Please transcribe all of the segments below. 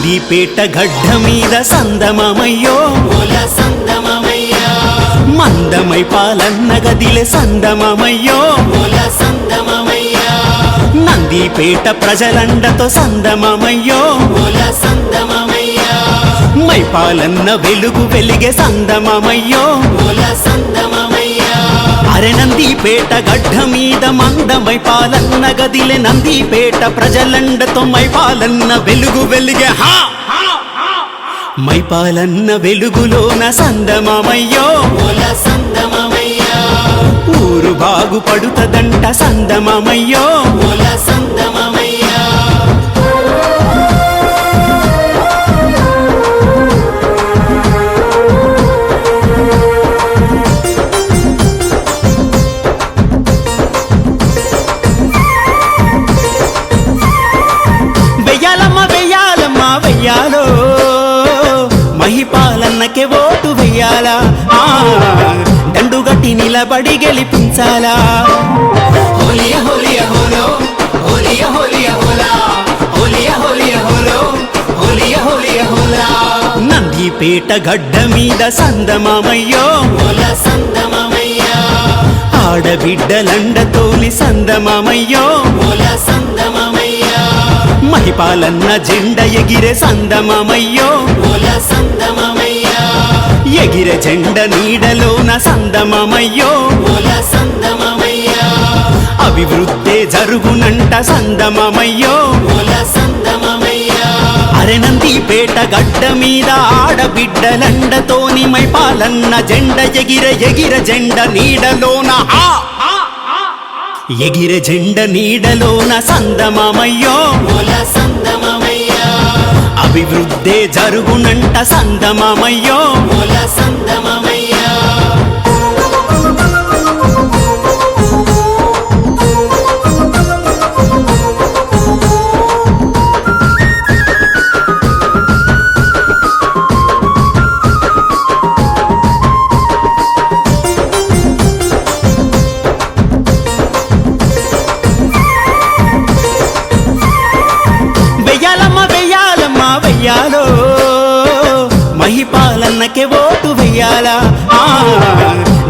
నందిపేట గడ్డ మీద సందమమయ్యో మందమై పాలన్న గదిలే సందమమయ్యో నందిపేట ప్రజలండతో సందమమయ్యో మై పాలన్న వెలుగు వెలిగే సందమమయ్యో అరే నందిపేట గడ్డ మీద మందమై పాలన్న గదిలే నందిపేట ప్రజలండతో మై పాలన్న వెలుగు వెలిగే మై పాలన్న వెలుగులోన సందమమయ్యో ఊరు బాగుపడుతదంట సందమమయ్యో వెయ్యాలమ్మ వెయ్యాలమ్మ వెయ్యాలో మహిపాలన్నకే ఓటు వెయ్యాలా దండుగట్టి నిలబడి గెలిపించాలా నందిపేట గడ్డ మీద సందమమయ్యో ఆడబిడ్డలండతోలి సందమమయ్యో మహిపాలన్న జెండ ఎగిరే సందమమయ్యో ఎగిరే జెండ నీడలోన సందమమయ్యో అభివృద్ధి జరుగునంట సందమమయ్యో అరే నందిపేట గడ్డ మీద ఆడబిడ్డలండతోని మహిపాలన్న జెండ ఎగిరే జెండ నీడలోన ఎగిరే జెండ నీడలోన సందమమయ్యో అభివృద్ధి జరుగునంట సందమమయ్యో వెయ్యాలో మహిపాలన్నకే ఓటు వెయ్యాలా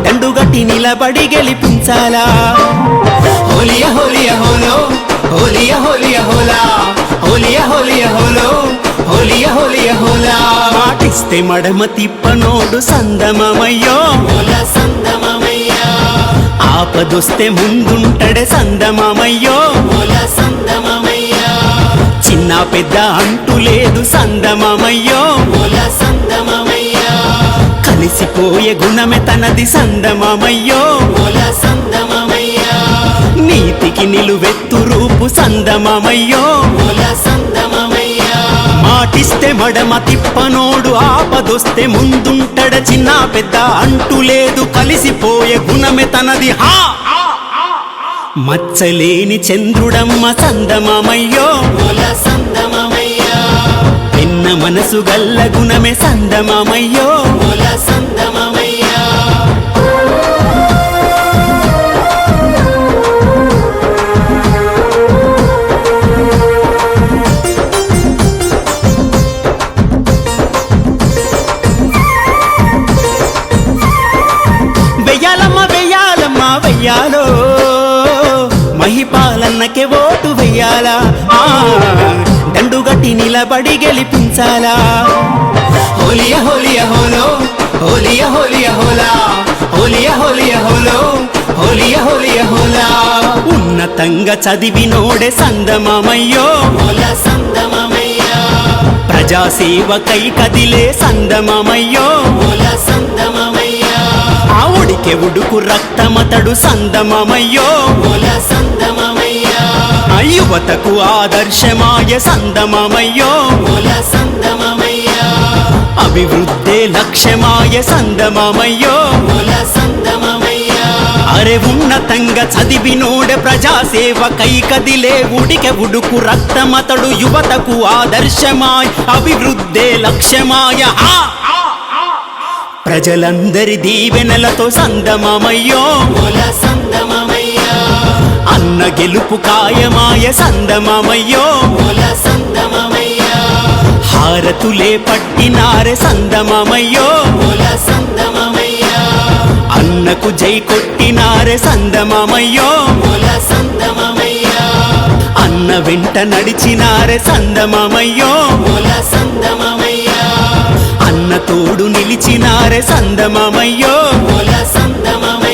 దండుగట్టి నిలబడి గెలిపించాలా మాటిస్తే మడమ తిప్పనోడు సందమమయ్యో ఆపదొస్తే ముందుంటడే సందమమయ్యో చిన్న పెద్ద అంటూ లేదు సందమమయ్యో కలిసిపోయే గుణమే తనది సందమమయ్యో నీతికి నిలువెత్తు రూపు సందమమయ్యో మాటిస్తే మడమ తిప్పనోడు ఆపదొస్తే ముందుంటడ చిన్న పెద్ద అంటూ లేదు కలిసిపోయే గుణమే తనది మచ్చలేని చంద్రుడమ్మ సందమమయ్యో పెన్న మనసు గల్ల గుణమే సందమమయ్యో వెయ్యాలమ్మ వెయ్యాలమ్మ వెయ్యాలో మహిపాలన్నకే ఓటు వెయ్యాలా దండుగట్టి నిలబడి గెలిపించాలా ఉన్నతంగా చదివినోడే సందమమయ్యో ప్రజాసేవకై కదిలే సందమమయ్యో ఆవుడికే ఉడుకు రక్తమతడు సందమమయ్యో యువతకు ఆదర్శమాయ సందమమయ్యో అభివృద్ధి లక్ష్యమాయ సందమమయ్యో అరే ఉన్నతంగా చదివినోడే ప్రజాసేవకై కదిలే ఉడికే ఉడుకు రక్తమతడు యువతకు ఆదర్శమాయ అభివృద్ధి లక్ష్యమాయ ప్రజలందరి దీవెనలతో సందమమయ్యో అన్న గెలుపు కాయమాయ సందమమయ్యో హారతులే పట్టినారే సందమామయ్యో మూల సందమమయ్యా అన్నకు జై కొట్టినారే సందమామయ్యో మూల సందమమయ్యా అన్న వెంట నడిచినారే సందమామయ్యో మూల సందమమయ్యా అన్న తోడు నిలిచినారే సందమామయ్యో మూల సందమమయ్యా